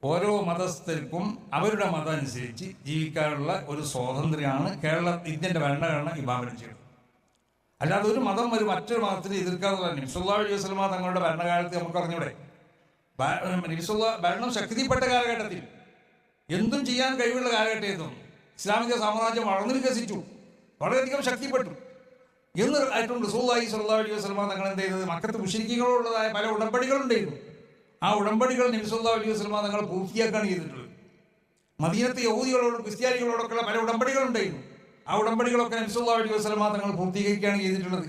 ഓരോ മതസ്ഥർക്കും അവരുടെ മതം അനുസരിച്ച് ജീവിക്കാനുള്ള ഒരു സ്വാതന്ത്ര്യമാണ് ഇന്ത്യൻ്റെ ഭരണഘടന വിഭാവനം ചെയ്യുന്നത്. അല്ലാതെ ഒരു മതം മറ്റൊരു മതത്തിന് എതിർക്കാതെ തന്നെ നബി അലൈഹി വസല്ലമ തങ്ങളുടെ ഭരണകാലത്ത് നമുക്ക് അറിഞ്ഞൂടെ, ഭരണം ശക്തിപ്പെട്ട കാലഘട്ടത്തിൽ എന്തും ചെയ്യാൻ കഴിവുള്ള കാലഘട്ടമായിരുന്നു. ഇസ്ലാമിക സാമ്രാജ്യം വളർന്നു വികസിച്ചു, വളരെയധികം ശക്തിപ്പെട്ടു എന്ന് ആയിട്ടുണ്ട്. റസൂലുള്ളാഹി സ്വല്ലല്ലാഹു അലൈഹി വസല്ലമ തങ്ങൾ എന്ത് ചെയ്തത്, മക്കത്ത് മുശ്രിക്കുകളോടുള്ളതായ പല ഉടമ്പടികളുണ്ടായിരുന്നു. ആ ഉടമ്പടികൾ നബി സല്ലല്ലാഹു അലൈഹി വസല്ലമ തങ്ങൾ പൂർത്തിയാക്കുകയാണ് ചെയ്തിട്ടുള്ളത്. മദീനത്തെ യഹൂദികളോടും ക്രിസ്ത്യാനികളോടൊക്കെയുള്ള പല ഉടമ്പടികളുണ്ടായിരുന്നു. ആ ഉടമ്പടികളൊക്കെ നബി സല്ലല്ലാഹു അലൈഹി വസല്ലമ തങ്ങൾ പൂർത്തീകരിക്കുകയാണ് ചെയ്തിട്ടുള്ളത്.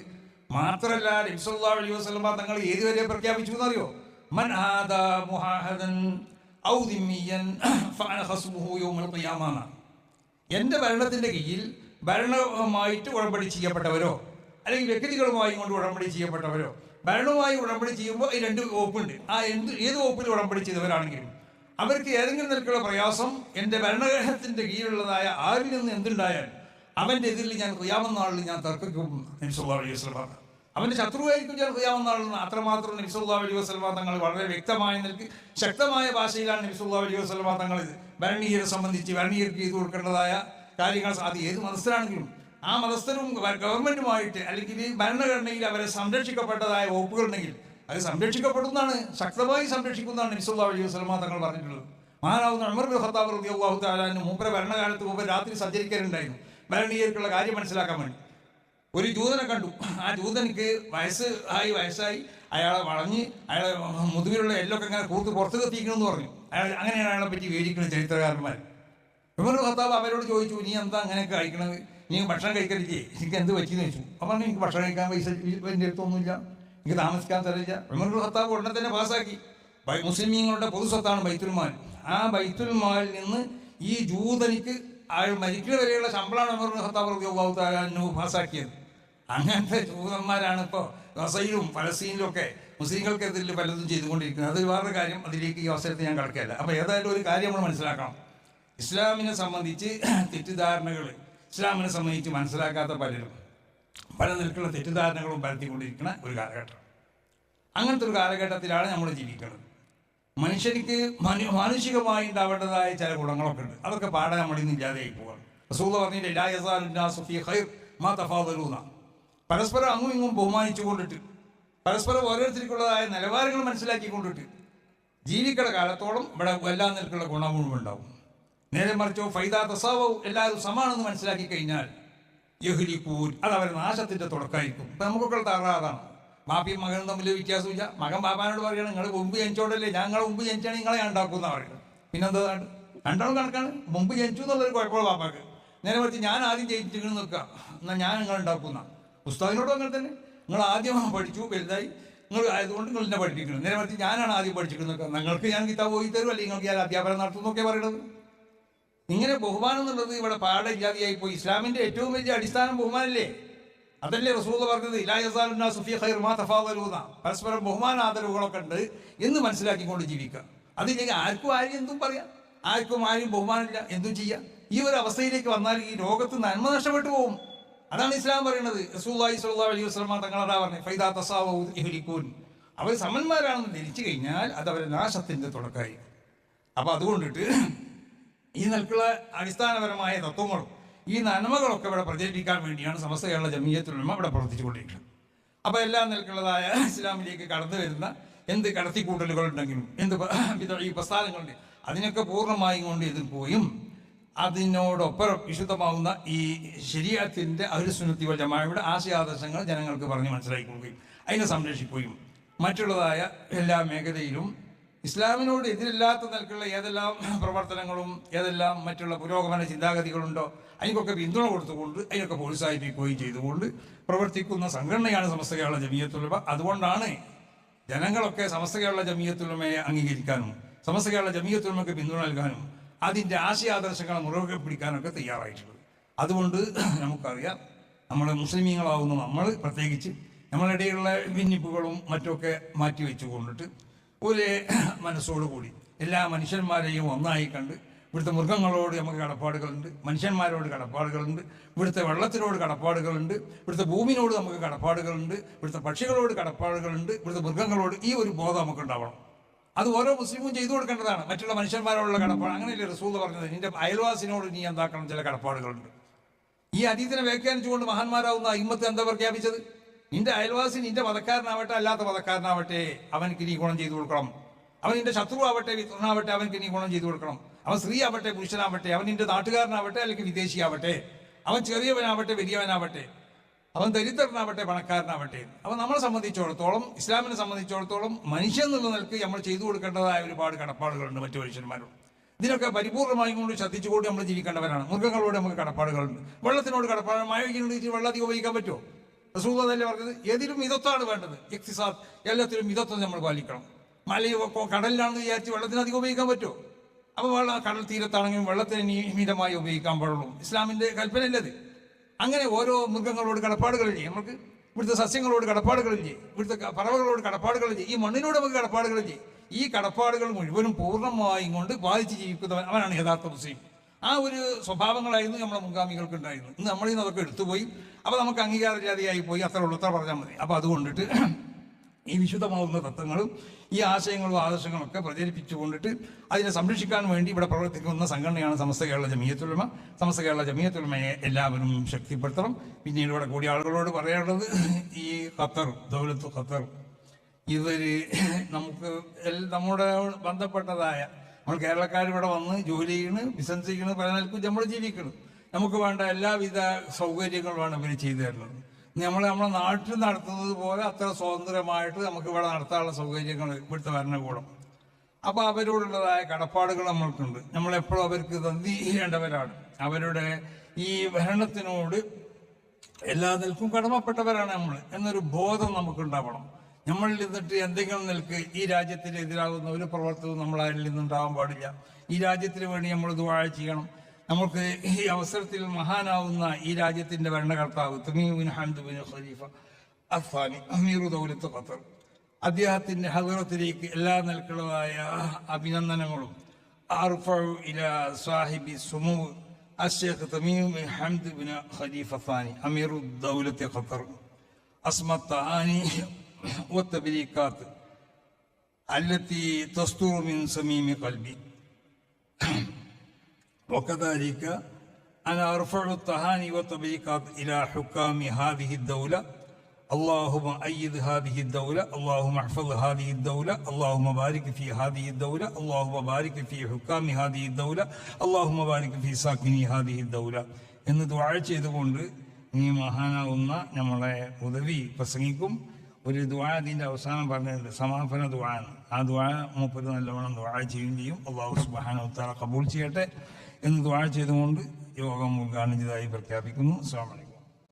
മാത്രമല്ല നബി സല്ലല്ലാഹു അലൈഹി വസല്ലമ തങ്ങൾ ഏതുവരെ പ്രഖ്യാപിച്ചു എന്നറിയോ? മൻ ആദാ മുഹാഹദൻ ഔ ദിമ്മിയൻ ഫഅന ഖസ്മുഹു യൗമൽ ഖിയാമ. എൻ്റെ ഭരണത്തിൻ്റെ കീഴിൽ ഭരണവുമായിട്ട് ഉടമ്പടി ചെയ്യപ്പെട്ടവരോ അല്ലെങ്കിൽ വ്യക്തികളുമായി കൊണ്ട് ഉടമ്പടി ചെയ്യപ്പെട്ടവരോ, ഭരണവുമായി ഉടമ്പടി ചെയ്യുമ്പോൾ ഈ രണ്ട് വകുപ്പുണ്ട്. ആ ഏത് വകുപ്പിൽ ഉടമ്പടി ചെയ്തവരാണെങ്കിലും അവർക്ക് ഏതെങ്കിലും തരത്തിലുള്ള പ്രയാസം എൻ്റെ ഭരണഘടനത്തിൻ്റെ കീഴിലുള്ളതായ ആരിൽ നിന്ന് എന്തുണ്ടായാലും അവൻ്റെ എതിരിൽ ഞാൻ ഖിയാമത്ത് നാളിൽ ഞാൻ തർക്കിക്കും നബി സല്ലല്ലാഹു അലൈഹി വസല്ലമ. അവൻ്റെ ശത്രുവായിരിക്കും ഞാൻ ഖിയാമത്ത് നാളിൽ നിന്ന്. അത്രമാത്രം നബി സല്ലല്ലാഹു അലൈഹി വസല്ലമ തങ്ങൾ വളരെ വ്യക്തമായ നിലയ്ക്ക് ശക്തമായ ഭാഷയിലാണ് നബി സല്ലല്ലാഹു അലൈഹി വസല്ലമ തങ്ങൾ ഭരണീയരെ സംബന്ധിച്ച് ഭരണീയർക്ക് ചെയ്തു കൊടുക്കേണ്ടതായ കാര്യങ്ങൾ. അത് ഏത് മതസ്ഥരാണെങ്കിലും ആ മതസ്ഥരും ഗവൺമെന്റുമായിട്ട് അല്ലെങ്കിൽ ഭരണഘടനയിൽ അവരെ സംരക്ഷിക്കപ്പെട്ടതായ വകുപ്പുകളുണ്ടെങ്കിൽ അത് സംരക്ഷിക്കപ്പെടുന്നതാണ്, ശക്തമായി സംരക്ഷിക്കുന്നതാണ് നബി സല്ലല്ലാഹു അലൈഹി വസല്ലമ തങ്ങൾ പറഞ്ഞിട്ടുള്ളത്. മഹാനാവുന്ന ഉമർ ഇബ്നു ഖത്താബ് റളിയല്ലാഹു തആല അൻഹു മൂപ്പരെ ഭരണകാലത്ത് മുമ്പ് രാത്രി സഞ്ചരിക്കാറുണ്ടായിരുന്നു ഭരണീയർക്കുള്ള കാര്യം മനസ്സിലാക്കാൻ വേണ്ടി. ഒരു ജൂതനെ കണ്ടു. ആ ജൂതനിക്ക് വയസ്സായി അയാളെ വളഞ്ഞ് അയാളെ മുതുകിലുള്ള എല്ലൊക്കെ ഇങ്ങനെ കൂർത്ത് പുറത്ത് കത്തിക്കണമെന്ന് പറഞ്ഞു. അങ്ങനെയാണ് അയാളെ പറ്റി വിവരിക്കുന്നത് ചരിത്രകാരന്മാർ. ഉമർ ഇബ്നു ഖത്താബ് അവരോട് ചോദിച്ചു, നീ എന്താ അങ്ങനെയൊക്കെ കഴിക്കണത്, നീ ഭക്ഷണം കഴിക്കലില്ലേ, എനിക്ക് എന്ത് പറ്റിയെന്ന് ചോദിച്ചു. അപ്പോൾ എനിക്ക് ഭക്ഷണം കഴിക്കാൻ പൈസ എൻ്റെ അടുത്തൊന്നുമില്ല, എനിക്ക് താമസിക്കാൻ തരില്ല. ഉമർ ഇബ്നു ഖത്താബ് ഉടനെ തന്നെ പാസ്സാക്കി, മുസ്ലിമീങ്ങളുടെ പൊതുസ്വത്താണ് ബൈത്തുൽ മാൽ. ആ ബൈത്തുൽ മാലിൽ നിന്ന് ഈ ജൂതനിക്ക് അയാൾ മരിക്കുന്ന വരെയുള്ള ശമ്പളമാണ് ഉമർ ഇബ്നു ഖത്താബ് റളിയല്ലാഹു തആല അൻഹു പാസ്സാക്കിയത്. അങ്ങനത്തെ ജൂതന്മാരാണ് ഇപ്പോൾ ഗസയിലും ഫലസ്തീനിലും ഒക്കെ മുസ്ലിങ്ങൾക്കെതിരിൽ പലതും ചെയ്തുകൊണ്ടിരിക്കുന്നത്. അത് വേറൊരു കാര്യം, അതിലേക്ക് ഈ അവസരത്തിൽ ഞാൻ കടക്കുകയല്ല. അപ്പോൾ ഏതായാലും ഒരു കാര്യം നമ്മൾ മനസ്സിലാക്കണം, ഇസ്ലാമിനെ സംബന്ധിച്ച് തെറ്റിദ്ധാരണകൾ ഇസ്ലാമിനെ സംബന്ധിച്ച് മനസ്സിലാക്കാത്ത പലരും പല നിലക്കുള്ള തെറ്റിദ്ധാരണകളും പരത്തിക്കൊണ്ടിരിക്കുന്ന ഒരു കാലഘട്ടം. അങ്ങനത്തെ ഒരു കാലഘട്ടത്തിലാണ് നമ്മൾ ജീവിക്കുന്നത്. മനുഷ്യർക്ക് മാനുഷികമായി ഉണ്ടാവേണ്ടതായ ചില ഗുണങ്ങളൊക്കെ ഉണ്ട്, അതൊക്കെ പാടെ നമ്മളിൽ നിന്ന് ഇല്ലാതെയായി പോകാം. റസൂൽ പറഞ്ഞില്ലേ, ലാ യസാലു നാസു ഫീ ഖൈർ മാ തഫാദലൂന. പരസ്പരം അങ്ങും ഇങ്ങും ബഹുമാനിച്ചു കൊണ്ടിട്ട് പരസ്പരം ഓരോരുത്തർക്കുള്ളതായ നിലവാരങ്ങൾ മനസ്സിലാക്കിക്കൊണ്ടിട്ട് ജീവിക്കുന്ന കാലത്തോളം ഇവിടെ എല്ലാ നിലക്കുള്ള ഗുണങ്ങളും ഉണ്ടാവും. നേരെ മറിച്ചോ ഫൈദാ തസാവു, എല്ലാവരും സമാണെന്ന് മനസ്സിലാക്കി കഴിഞ്ഞാൽ യഹ്ലികൂൻ, അത് അവരുടെ നാശത്തിൻ്റെ തുടക്കമായിരിക്കും. ഇപ്പം നമുക്കൊക്കെ തകരാറാണ്. ബാപ്പയും മകനും തമ്മിൽ വ്യത്യാസമില്ല. മകൻ ബാപ്പാനോട് പറയുകയാണ്, നിങ്ങൾ മുമ്പ് ജനിച്ചോണ്ടല്ലേ, ഞങ്ങൾ മുമ്പ് ജനിച്ചാണ് നിങ്ങളെ ഞാൻ ഉണ്ടാക്കുന്ന പറയുന്നത്. പിന്നെന്താ, രണ്ടാളും കണക്കാണ്. മുമ്പ് ജനിച്ചു എന്നുള്ളൊരു കുഴപ്പമുള്ള ബാപ്പാക്ക്. നേരെ മറിച്ച് ഞാൻ ആദ്യം ജയിച്ചിട്ട് നിൽക്കുക, എന്നാൽ ഞാൻ നിങ്ങൾ ഉണ്ടാക്കുന്ന. ഉസ്താദിനോടും അങ്ങനെ തന്നെ, നിങ്ങൾ ആദ്യം പഠിച്ചു വലുതായി, നിങ്ങൾ ആയതുകൊണ്ട് നിങ്ങൾ എന്നെ പഠിപ്പിക്കണം. നേരെ മറിച്ച് ഞാനാണ് ആദ്യം പഠിച്ചിട്ട് നിൽക്കുക, നിങ്ങൾക്ക് ഞാൻ കിതാബ് പോയി തരും, അല്ലെങ്കിൽ നിങ്ങൾക്ക് ഞാൻ അധ്യാപനം നടത്തുന്നൊക്കെ പറയണത്. ഇങ്ങനെ ബഹുമാനം എന്നുള്ളത് ഇവിടെ പാടെ ഇല്ലാതെയായി പോയി. ഇസ്ലാമിൻ്റെ ഏറ്റവും വലിയ അടിസ്ഥാനം ബഹുമാനല്ലേ? അതല്ലേ റസൂൽ പറഞ്ഞത്, ലാ യസാലു നാസു ഫീ ഖൈർ മാ തഫാദലൂന. പരസ്പരം ബഹുമാന ആദരവുകളൊക്കെ ഉണ്ട് എന്ന് മനസ്സിലാക്കിക്കൊണ്ട് ജീവിക്കുക. അതില്ലെങ്കിൽ ആർക്കും ആരും എന്തും പറയാം, ആർക്കും ആരും ബഹുമാനമില്ല, എന്തും ചെയ്യാം. ഈ ഒരു അവസ്ഥയിലേക്ക് വന്നാൽ ഈ ലോകത്ത് നന്മ നഷ്ടപ്പെട്ടു പോകും. അതാണ് ഇസ്ലാം പറയുന്നത്. റസൂലുള്ളാഹി സ്വല്ലല്ലാഹു അലൈഹി വസല്ലമ തങ്ങളാ പറഞ്ഞത്, ഫൈദാ തസാവു യഹ്ലികൂൻ. അവർ സമന്മാരാണെന്ന് ധരിച്ചു കഴിഞ്ഞാൽ അത് അവരുടെ നാശത്തിൻ്റെ തുടക്കമായി. അപ്പോൾ അതുകൊണ്ടിട്ട് ഈ നിലക്കുള്ള അടിസ്ഥാനപരമായ തത്വങ്ങളും ഈ നന്മകളൊക്കെ ഇവിടെ പ്രചരിപ്പിക്കാൻ വേണ്ടിയാണ് സമസ്ത കേരള ജമിയത്തുൽ ഉലമ ഇവിടെ പ്രവർത്തിച്ചുകൊണ്ടിരിക്കുന്നത്. അപ്പോൾ എല്ലാ നിലക്കുള്ളതായ ഇസ്ലാമിലേക്ക് കടന്നു വരുന്ന എന്ത് കടത്തിക്കൂട്ടലുകളുണ്ടെങ്കിലും എന്ത് ഈ പ്രസ്ഥാനങ്ങളുണ്ട്, അതിനൊക്കെ പൂർണ്ണമായും കൊണ്ട് എതിർക്കുകയും അതിനോടൊപ്പം വിശുദ്ധമാവുന്ന ഈ ശരീഅത്തിൻ്റെ അഹ്ലുസുന്നത്തി വൽ ജമാഅയുടെ ആശയാദർശങ്ങൾ ജനങ്ങൾക്ക് പറഞ്ഞ് മനസ്സിലാക്കി കൊടുക്കുകയും അതിനെ സംരക്ഷിക്കുകയും മറ്റുള്ളതായ എല്ലാ മേഖലയിലും ഇസ്ലാമിനോട് എതിരില്ലാത്ത നിലക്കുള്ള ഏതെല്ലാം പ്രവർത്തനങ്ങളും ഏതെല്ലാം മറ്റുള്ള പുരോഗമന ചിന്താഗതികളുണ്ടോ അതിനൊക്കെ പിന്തുണ കൊടുത്തുകൊണ്ട് അതിനൊക്കെ പ്രോത്സാഹിപ്പിക്കുകയും ചെയ്തുകൊണ്ട് പ്രവർത്തിക്കുന്ന സംഘടനയാണ് സമസ്ത കേരള ജമിയത്തുൽ ഉലമ. അതുകൊണ്ടാണ് ജനങ്ങളൊക്കെ സമസ്ത കേരള ജമിയത്തുൽ ഉലമയെ അംഗീകരിക്കാനും സമസ്ത കേരള ജമിയത്തുൽ ഉലമയ്ക്ക് പിന്തുണ നൽകാനും അതിൻ്റെ ആശയാദർശങ്ങളെ മുറുകെ പിടിക്കാനൊക്കെ തയ്യാറായിട്ടുള്ളത്. അതുകൊണ്ട് നമുക്കറിയാം, നമ്മൾ മുസ്ലിമീങ്ങളാവുന്ന നമ്മൾ പ്രത്യേകിച്ച് നമ്മളിടയിലുള്ള ഭിന്നിപ്പുകളും മറ്റൊക്കെ മാറ്റി വെച്ചുകൊണ്ടിട്ട് ഒരു മനസ്സോടുകൂടി എല്ലാ മനുഷ്യന്മാരെയും ഒന്നായി കണ്ട്, ഇവിടുത്തെ മൃഗങ്ങളോട് നമുക്ക് കടപ്പാടുകളുണ്ട്, മനുഷ്യന്മാരോട് കടപ്പാടുകളുണ്ട്, ഇവിടുത്തെ വെള്ളത്തിനോട് കടപ്പാടുകളുണ്ട്, ഇവിടുത്തെ ഭൂമിയോട് നമുക്ക് കടപ്പാടുകളുണ്ട്, ഇവിടുത്തെ പക്ഷികളോട് കടപ്പാടുകളുണ്ട്, ഇവിടുത്തെ മൃഗങ്ങളോട് ഈ ഒരു ബോധം നമുക്ക് ഉണ്ടാവണം. അത് ഓരോ മുസ്ലിമും ചെയ്തു കൊടുക്കേണ്ടതാണ്. മറ്റുള്ള മനുഷ്യന്മാരോടുള്ള കടപ്പാട് അങ്ങനെയല്ലേ റസൂൽ പറഞ്ഞത്, നിന്റെ അയൽവാസിനോട് നീ എന്താക്കണം, ചില കടപ്പാടുകളുണ്ട്. ഈ ഹദീസിനെ വ്യാഖ്യാനിച്ചുകൊണ്ട് മഹാന്മാരാവുന്ന അയിമ്മത്ത് എന്താ പ്രഖ്യാപിച്ചത്? നിന്റെ അയൽവാസി നിന്റെ മതക്കാരനാവട്ടെ അല്ലാത്ത മതക്കാരനാവട്ടെ അവനക്ക് നീ ഗുണം ചെയ്തു കൊടുക്കണം. അവൻ നിന്റെ ശത്രു ആവട്ടെ മിത്രനാവട്ടെ അവനക്ക് നീ ഗുണം ചെയ്തു കൊടുക്കണം. അവൻ സ്ത്രീ ആവട്ടെ പുരുഷനാവട്ടെ, അവൻ നിന്റെ നാട്ടുകാരനാവട്ടെ അല്ലെങ്കിൽ വിദേശിയാവട്ടെ, അവൻ ചെറിയവനാവട്ടെ വലിയവനാവട്ടെ, അവൻ ദരിദ്രനാവട്ടെ പണക്കാരനാവട്ടെ, അവൻ നമ്മളെ സംബന്ധിച്ചിടത്തോളം, ഇസ്ലാമിനെ സംബന്ധിച്ചിടത്തോളം മനുഷ്യൻ എന്നുള്ള നിലക്ക് നമ്മൾ ചെയ്തു കൊടുക്കേണ്ടതായ ഒരുപാട് കടപ്പാടുകളുണ്ട് മറ്റു മനുഷ്യന്മാരോട്. ഇതിനൊക്കെ പരിപൂർണമായും കൊണ്ട് ശ്രദ്ധിച്ചുകൊണ്ട് നമ്മൾ ജീവിക്കേണ്ടവരാണ്. മൃഗങ്ങളോട് നമുക്ക് കടപ്പാടുകളുണ്ട്, വെള്ളത്തിനോട് കടപ്പാട്. മഴ പെയ്യുന്നുണ്ടെങ്കിൽ വെള്ളം അധികം ഉപയോഗിക്കാൻ പറ്റുമോ? റസൂൽ അതല്ലേ പറഞ്ഞത്, ഏതിലും മിതത്വമാണ് വേണ്ടത്. ഇഖ്തിസാദ്, എല്ലാത്തിലും മിതത്വം നമ്മൾ പാലിക്കണം. മലയോ കടലിലാണെന്ന് വിചാരിച്ച് വെള്ളത്തിന് അധികം ഉപയോഗിക്കാൻ പറ്റുമോ? അപ്പോൾ വെള്ളം കടൽ തീരത്താണെങ്കിലും വെള്ളത്തിന് നിയമിതമായി ഉപയോഗിക്കാൻ പാടുള്ളൂ. ഇസ്ലാമിൻ്റെ കൽപ്പനയല്ലത്. അങ്ങനെ ഓരോ മൃഗങ്ങളോട് കടപ്പാടുകൾ ചെയ്യും, നമുക്ക് ഇവിടുത്തെ സസ്യങ്ങളോട് കടപ്പാടുകൾ ചെയ്യും, ഇവിടുത്തെ പറവകളോട് കടപ്പാടുകൾ ചെയ്യും, ഈ മണ്ണിനോട് നമുക്ക് കടപ്പാടുകൾ ചെയ്യും. ഈ കടപ്പാടുകൾ മുഴുവനും പൂർണ്ണമായും കൊണ്ട് പാലിച്ച് ജീവിക്കുന്നവൻ അവനാണ് യഥാർത്ഥ മുസ്ലിം. ആ ഒരു സ്വഭാവങ്ങളായിരുന്നു നമ്മുടെ മുൻഗാമികൾക്ക് ഉണ്ടായിരുന്നു. ഇന്ന് നമ്മളിൽ നിന്ന് അതൊക്കെ എടുത്തുപോയി. അപ്പോൾ നമുക്ക് അംഗീകാരജാതിയായി പോയി, അത്ര ഉള്ളത്ര പറഞ്ഞാൽ മതി. അപ്പോൾ അതുകൊണ്ടിട്ട് ഈ വിശുദ്ധമാവുന്ന തത്വങ്ങളും ഈ ആശയങ്ങളും ആദർശങ്ങളും ഒക്കെ പ്രചരിപ്പിച്ചുകൊണ്ടിട്ട് അതിനെ സംരക്ഷിക്കാൻ വേണ്ടി ഇവിടെ പ്രവർത്തിക്കുന്ന സംഘടനയാണ് സമസ്ത കേരള ജമിയത്തുൽ ഉലമ. സമസ്ത കേരള ജമിയത്തുൽ ഉലമയെ എല്ലാവരും ശക്തിപ്പെടുത്തണം. പിന്നീട് ഇവിടെ കൂടിയ ആളുകളോട് പറയാനുള്ളത്, ഈ ഖത്തർ, ദൗലത്ത് ഖത്തർ, ഇവര് നമുക്ക് നമ്മുടെ ബന്ധപ്പെട്ടതായ, നമ്മൾ കേരളക്കാർ ഇവിടെ വന്ന് ജോലി ചെയ്യണ്, ബിസിനസ് ചെയ്യണ്, പല നിലക്കും നമ്മൾ ജീവിക്കണം. നമുക്ക് വേണ്ട എല്ലാവിധ സൗകര്യങ്ങളുമാണ് ഇവർ ചെയ്തു തരുന്നത്. നമ്മളെ നാട്ടിൽ നടത്തുന്നത് പോലെ അത്ര സ്വതന്ത്രമായിട്ട് നമുക്ക് ഇവിടെ നടത്താനുള്ള സൗകര്യങ്ങൾ ഇവിടുത്തെ ഭരണകൂടം. അപ്പോൾ അവരോടുള്ളതായ കടപ്പാടുകൾ നമ്മൾക്കുണ്ട്. നമ്മളെപ്പോഴും അവർക്ക് നന്ദി ചെയ്യേണ്ടവരാണ്. അവരുടെ ഈ ഭരണത്തിനോട് എല്ലാ നിലക്കും കടമപ്പെട്ടവരാണ് നമ്മൾ എന്നൊരു ബോധം നമുക്കുണ്ടാവണം. നമ്മളിൽ നിന്നിട്ട് എന്തെങ്കിലും നിലക്ക് ഈ രാജ്യത്തിന് എതിരാകുന്ന ഒരു പ്രവർത്തനവും നമ്മളാരിൽ നിന്നുണ്ടാവാൻ പാടില്ല. ഈ രാജ്യത്തിന് വേണ്ടി നമ്മൾ ദുആ ചെയ്യണം. നമുക്ക് ഈ അവസരത്തിൽ മഹാനാവുന്ന ഈ രാജ്യത്തിന്റെ ഭരണകർത്താവ് Tamim bin Hamad bin Khalifa അസ്സാനി അമീറു ദൗലത്ത് ഖത്തർ, അദ്ദേഹത്തിന്റെ ഹദറത്തിലേക്ക് എല്ലാ നിലക്കുള്ളതായ അഭിനന്ദനങ്ങളും അർഫഉ ഇലാ സാഹിബി സുമൂ അശ്ശൈഖ് Tamim bin Hamad bin Khalifa അസ്സാനി അമീറു ദൗലത്ത് ഖത്തർ അസ്മ തഹാനി വത്തബ്രീകാത്ത് അല്ലത്തി തസ്തുറു മിൻ സമീമി ഖൽബി وكذلك أنا أرفع التهاني والتبريكات إلى حكام هذه الدولة. اللهم أيد هذه الدولة، اللهم احفظ هذه الدولة، اللهم بارك في هذه الدولة، اللهم بارك في حكام هذه الدولة، اللهم بارك في ساكني هذه الدولة എന്ന് ദുആ ചെയ്തുകൊണ്ട് ഈ മഹാനാവുന്ന നമ്മളെ ഉദവി പ്രസംഗിക്കും. ഒരു ദുആ അതിൻ്റെ അവസാനം പറഞ്ഞിട്ടുണ്ട്, സമാപന ദുആ. ആ ദുആ മൂപ്പര് നല്ലവണ്ണം ദുആ ചെയ്യുകയും ചെയ്യും. അല്ലാഹു സുബ്ഹാനഹു വ തആല ഖബൂൽ ചെയ്യട്ടെ എന്ന് ദുആ ചെയ്തുകൊണ്ട് യോഗം ഉദ്ഘാടനം ചെയ്തതായി പ്രഖ്യാപിക്കുന്നു. അസ്സലാമു അലൈക്കും.